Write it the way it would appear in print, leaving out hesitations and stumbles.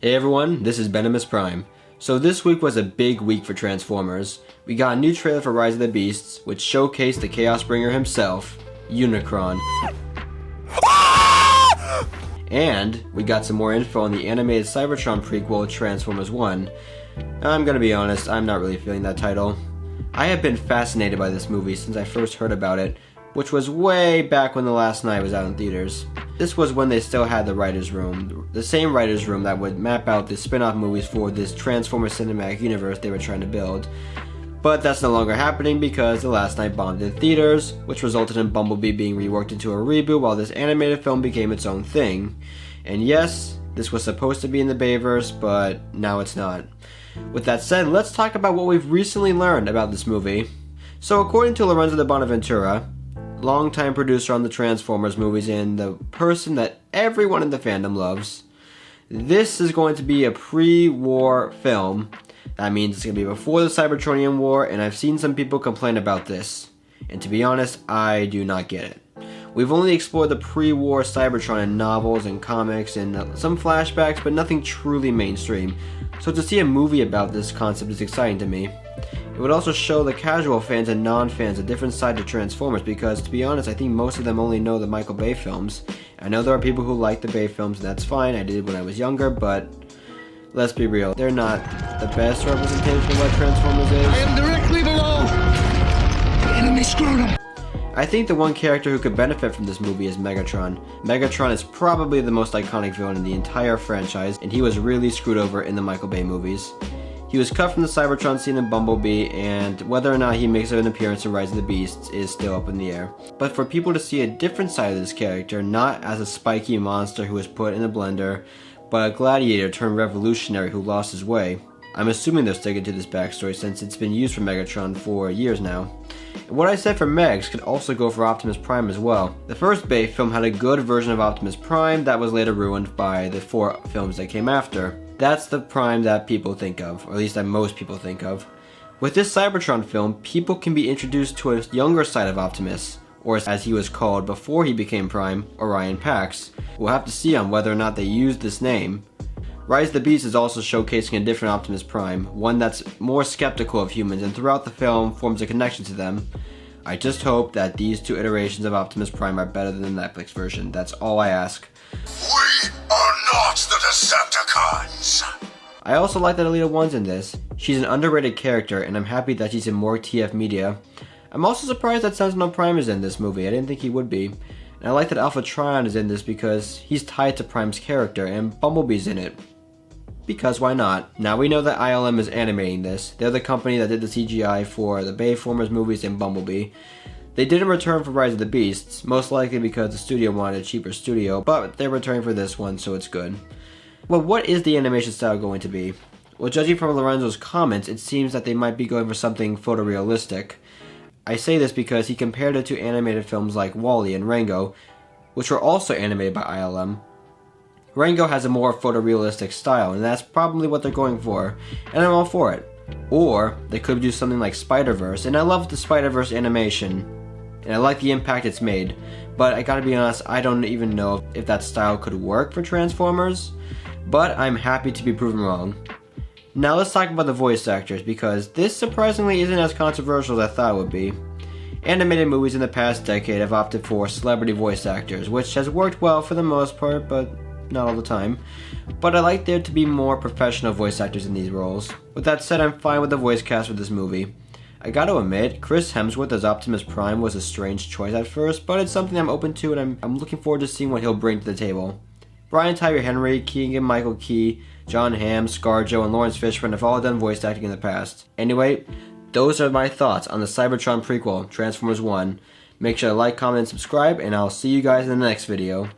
Hey everyone, this is Venomous Prime. So this week was a big week for Transformers. We got a new trailer for Rise of the Beasts, which showcased the Chaos Bringer himself, Unicron. And we got some more info on the animated Cybertron prequel, Transformers 1. I'm gonna be honest, I'm not really feeling that title. I have been fascinated by this movie since I first heard about it, which was way back when The Last Night was out in theaters. This was when they still had the writer's room, the same writer's room that would map out the spin-off movies for this Transformers cinematic universe they were trying to build. But that's no longer happening because The Last Night bombed in theaters, which resulted in Bumblebee being reworked into a reboot while this animated film became its own thing. And yes, this was supposed to be in the Bayverse, but now it's not. With that said, let's talk about what we've recently learned about this movie. So according to Lorenzo de Bonaventura, longtime producer on the Transformers movies and the person that everyone in the fandom loves, this is going to be a pre-war film. That means it's going to be before the Cybertronian War, and I've seen some people complain about this. And to be honest, I do not get it. We've only explored the pre-war Cybertron in novels and comics and some flashbacks, but nothing truly mainstream. So to see a movie about this concept is exciting to me. It would also show the casual fans and non-fans a different side to Transformers because, to be honest, I think most of them only know the Michael Bay films. I know there are people who like the Bay films, and that's fine. I did when I was younger, but let's be real. They're not the best representation of what Transformers is. I am directly below! The enemy scrotum! I think the one character who could benefit from this movie is Megatron. Megatron is probably the most iconic villain in the entire franchise, and he was really screwed over in the Michael Bay movies. He was cut from the Cybertron scene in Bumblebee, and whether or not he makes an appearance in Rise of the Beasts is still up in the air. But for people to see a different side of this character, not as a spiky monster who was put in a blender, but a gladiator turned revolutionary who lost his way, I'm assuming they're sticking to this backstory since it's been used for Megatron for years now. And what I said for Megs could also go for Optimus Prime as well. The first Bay film had a good version of Optimus Prime that was later ruined by the 4 films that came after. That's the Prime that people think of, or at least that most people think of. With this Cybertron film, people can be introduced to a younger side of Optimus, or as he was called before he became Prime, Orion Pax. We'll have to see on whether or not they use this name. Rise of the Beast is also showcasing a different Optimus Prime, one that's more skeptical of humans and throughout the film forms a connection to them. I just hope that these 2 iterations of Optimus Prime are better than the Netflix version. That's all I ask. We are not the Decepticons! I also like that Alita 1's in this. She's an underrated character and I'm happy that she's in more TF media. I'm also surprised that Sentinel Prime is in this movie. I didn't think he would be. And I like that Alpha Trion is in this because he's tied to Prime's character and Bumblebee's in it. Because why not? Now we know that ILM is animating this. They're the company that did the CGI for the Bayformers movies and Bumblebee. They didn't return for Rise of the Beasts, most likely because the studio wanted a cheaper studio, but they're returning for this one, so it's good. Well, what is the animation style going to be? Well, judging from Lorenzo's comments, it seems that they might be going for something photorealistic. I say this because he compared it to animated films like WALL-E and Rango, which were also animated by ILM. Rango has a more photorealistic style, and that's probably what they're going for, and I'm all for it. Or, they could do something like Spider-Verse, and I love the Spider-Verse animation, and I like the impact it's made, but I gotta be honest, I don't even know if that style could work for Transformers, but I'm happy to be proven wrong. Now let's talk about the voice actors, because this surprisingly isn't as controversial as I thought it would be. Animated movies in the past decade have opted for celebrity voice actors, which has worked well for the most part, but not all the time. But I like there to be more professional voice actors in these roles. With that said, I'm fine with the voice cast for this movie. I gotta admit, Chris Hemsworth as Optimus Prime was a strange choice at first, but it's something I'm open to and I'm looking forward to seeing what he'll bring to the table. Brian Tyree Henry, Keegan-Michael Key, John Hamm, ScarJo, and Lawrence Fishburne have all done voice acting in the past. Anyway, those are my thoughts on the Cybertron prequel, Transformers 1. Make sure to like, comment, and subscribe, and I'll see you guys in the next video.